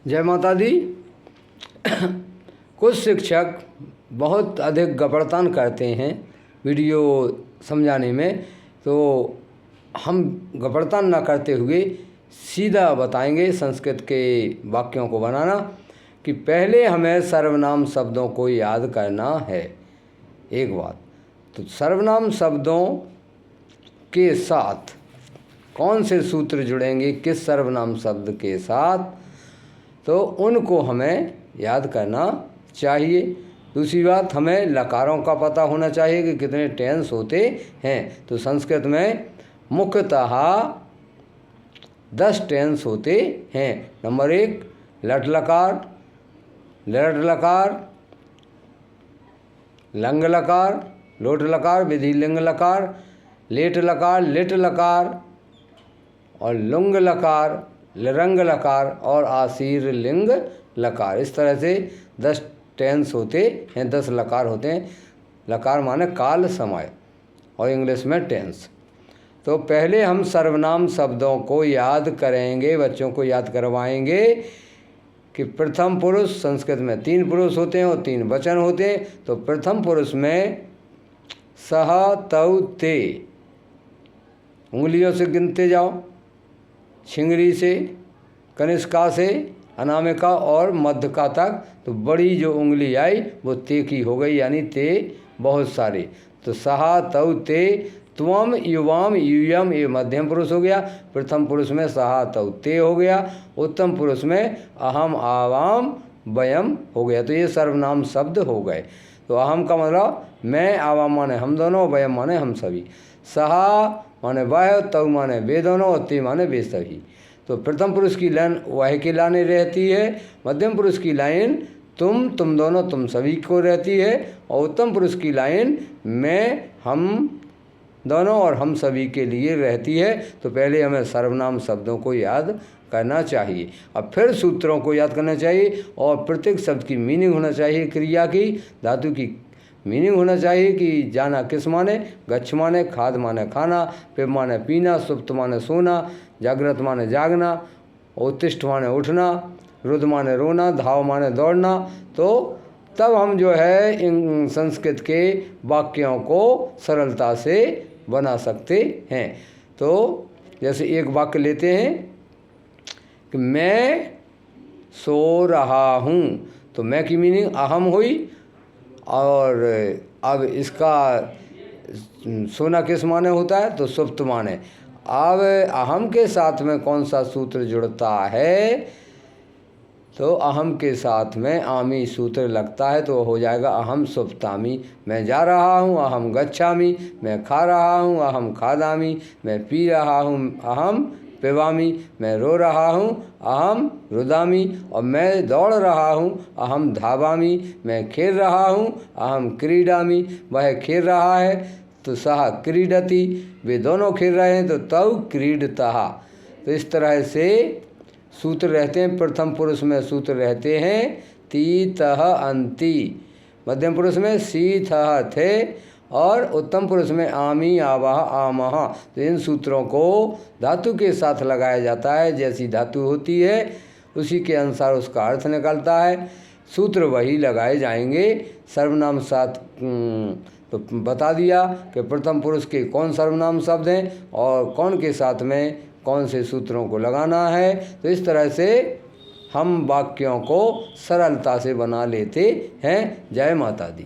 जय माता दी। कुछ शिक्षक बहुत अधिक गपड़तान करते हैं वीडियो समझाने में, तो हम गपड़तान ना करते हुए सीधा बताएंगे संस्कृत के वाक्यों को बनाना कि पहले हमें सर्वनाम शब्दों को याद करना है। एक बात तो सर्वनाम शब्दों के साथ कौन से सूत्र जुड़ेंगे, किस सर्वनाम शब्द के साथ, तो उनको हमें याद करना चाहिए। दूसरी बात, हमें लकारों का पता होना चाहिए कि कितने टेंस होते हैं। तो संस्कृत में मुख्यतः 10 टेंस होते हैं। नंबर 1 लट लकार, लट लकार, लंग लकार, लोट लकार, विधि लिंग लकार, लेट लकार, लिट लकार और लुंग लकार, लरंग लकार और आशीर लिंग लकार। इस तरह से 10 टेंस होते हैं, 10 लकार होते हैं। लकार माने काल समय और इंग्लिश में टेंस। तो पहले हम सर्वनाम शब्दों को याद करेंगे, बच्चों को याद करवाएंगे कि प्रथम पुरुष, संस्कृत में 3 पुरुष होते हैं और 3 वचन होते हैं। तो प्रथम पुरुष में सह, तौ, ते उंगलियों से गिनते जाओ, छिंगरी से, कनिष्का से, अनामिका और मध्यका तक। तो बड़ी जो उंगली आई वो ते की हो गई, यानी ते बहुत सारे। तो सहा, तौ, ते, त्वम, युवाम, यूयम ये मध्यम पुरुष हो गया। प्रथम पुरुष में सहा, तौ, ते हो गया। उत्तम पुरुष में अहम, आवाम, वयम हो गया। तो ये सर्वनाम शब्द हो गए। तो अहम का मतलब मैं, आवाम माने हम दोनों, वयम माने हम सभी, सहा माने वह, तौ माने वे दोनों और ते माने वे सभी। तो प्रथम पुरुष की लाइन वह की लाने रहती है, मध्यम पुरुष की लाइन तुम दोनों, तुम सभी को रहती है और उत्तम पुरुष की लाइन मैं, हम दोनों और हम सभी के लिए रहती है। तो पहले हमें सर्वनाम शब्दों को याद करना चाहिए, अब फिर सूत्रों को याद करना चाहिए और प्रत्येक शब्द की मीनिंग होना चाहिए, क्रिया की, धातु की मीनिंग होना चाहिए कि जाना किस माने, गच्छ माने खाद माने खाना, पिब माने पीना, सुप्त माने सोना, जागृत माने जागना, उत्तिष्ठ माने उठना, रुद्ध माने रोना, धाव माने दौड़ना। तो तब हम जो है इन संस्कृत के वाक्यों को सरलता से बना सकते हैं। तो जैसे एक वाक्य लेते हैं कि मैं सो रहा हूँ, तो मैं की मीनिंग अहम हुई और अब इसका सोना किस माने होता है, तो सुप्त माने। अब अहम के साथ में कौन सा सूत्र जुड़ता है, तो अहम के साथ में आमी सूत्र लगता है, तो हो जाएगा अहम सुप्तामी। मैं जा रहा हूँ, अहम गच्छामि। मैं खा रहा हूँ, अहम खादामि। मैं पी रहा हूँ, अहम पिबामी। मैं रो रहा हूँ, अहम रुदामी। और मैं दौड़ रहा हूँ, अहम धावामी। मैं खेल रहा हूँ, अहम क्रीडामी। वह खेल रहा है तो सह क्रीडति, वे दोनों खेल रहे हैं तो तौ क्रीडतः। तो इस तरह से सूत्र रहते हैं। प्रथम पुरुष में सूत्र रहते हैं ती, तह, अंति। मध्यम पुरुष में सी, थह, थे और उत्तम पुरुष में आमी, आवाह, आमह। तो इन सूत्रों को धातु के साथ लगाया जाता है, जैसी धातु होती है उसी के अनुसार उसका अर्थ निकलता है। सूत्र वही लगाए जाएंगे। सर्वनाम साथ तो बता दिया कि प्रथम पुरुष के कौन सर्वनाम शब्द हैं और कौन के साथ में कौन से सूत्रों को लगाना है। तो इस तरह से हम वाक्यों को सरलता से बना लेते हैं। जय माता दी।